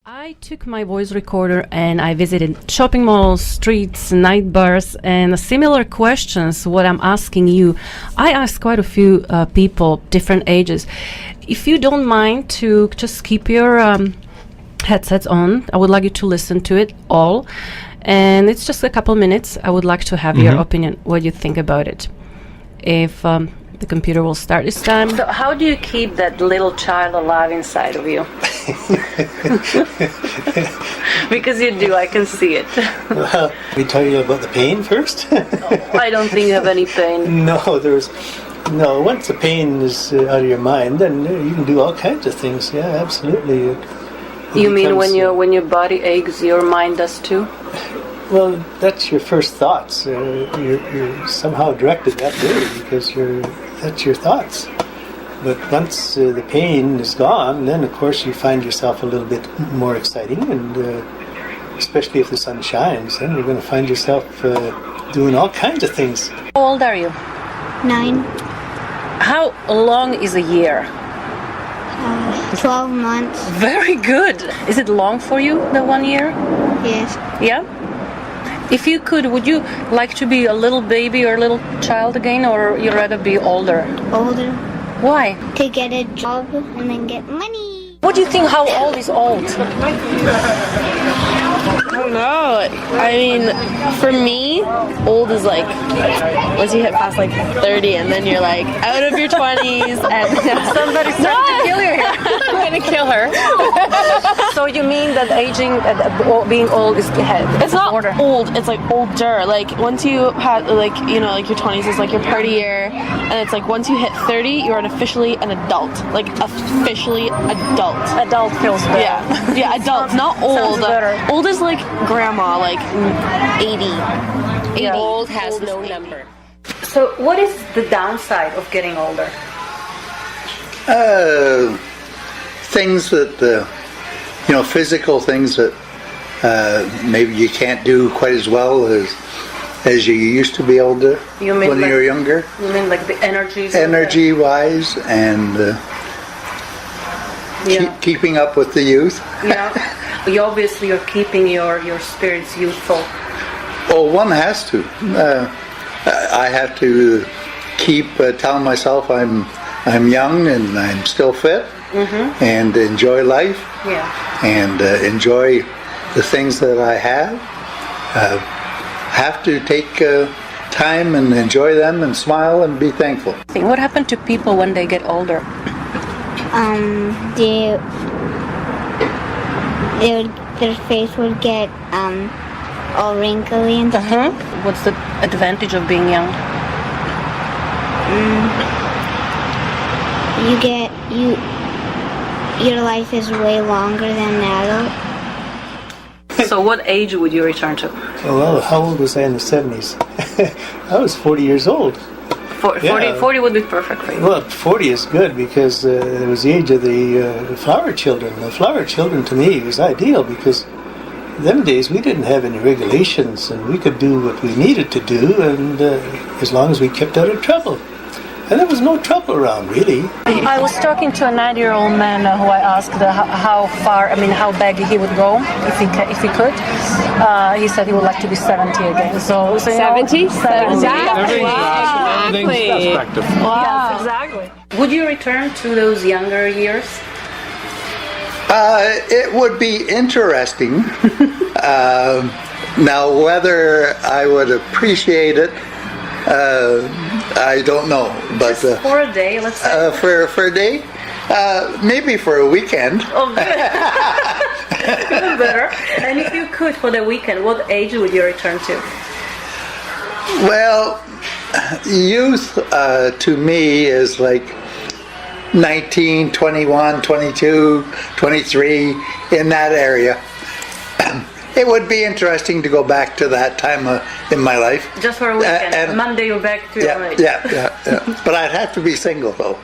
I took my voice recorder and I visited shopping malls, streets, night bars, and similar questions. What I'm asking you, I asked quite a few people, different ages. If you don't mind to just keep your headsets on, I would like you to listen to it all. And it's just a couple minutes. I would like to have your opinion, what you think about it. If the computer will start this time. So how do you keep that little child alive inside of you? Because you do, I can see it. Well, we tell you about the pain first? I don't think you have any pain. No, once the pain is out of your mind, then you can do all kinds of things. Yeah, absolutely. You mean when your body aches, your mind does too? Well, that's your first thoughts. You're somehow directed that way because that's your thoughts. But once the pain is gone, then of course you find yourself a little bit more exciting, and especially if the sun shines, then you're going to find yourself doing all kinds of things. How old are you? 9. How long is a year? 12 months. Very good. Is it long for you, the 1 year? Yes. Yeah? If you could, would you like to be a little baby or a little child again, or you'd rather be older? Older. Why? To get a job and then get money. What do you think, how old is old? I don't know. I mean, for me, old is like once you hit past like 30, and then you're like out of your 20s, and Somebody's trying to kill you here. I'm gonna kill her. So you mean that aging, being old is It's not order. old. It's like older. Like once you have like like your 20s is like your party year, and it's like once you hit 30, you're officially an adult. Like officially adult. Adult feels better. Yeah, adult, not old. better. Old is like grandma, like 80. Yeah. Old has no number. So what is the downside of getting older? Things that, physical things that maybe you can't do quite as well as you used to be able to You mean when like- you were younger. You mean like the energies? Energy-wise and keeping up with the youth. Yeah. Obviously you're keeping your spirits youthful. Oh, one has to. I have to keep telling myself I'm young and I'm still fit, and enjoy life, and enjoy the things that I have. Have to take time and enjoy them and smile and be thankful. What happened to people when they get older? Their face would get all wrinkly and stuff. What's the advantage of being young? Your life is way longer than an adult. So what age would you return to? Oh, well, how old was I in the 70s? I was 40 years old. 40 would be perfect for you. Well, 40 is good because it was the age of the flower children. The flower children to me was ideal because them days we didn't have any regulations and we could do what we needed to do, and as long as we kept out of trouble. And there was no trouble around, really. I was talking to a 90-year-old man who I asked how big he would go if he could. He said he would like to be 70 again. So 70? 70. Exactly. Perspective. Wow. Yes, exactly. Would you return to those younger years? It would be interesting. Now, whether I would appreciate it, I don't know. But For a day, let's say. for a day, maybe for a weekend. Oh, good. Even better. And if you could for the weekend, what age would you return to? Well, youth to me is like 19, 21, 22, 23, in that area. It would be interesting to go back to that time in my life. Just for a weekend. And Monday you're back to your age. Yeah. But I'd have to be single, though.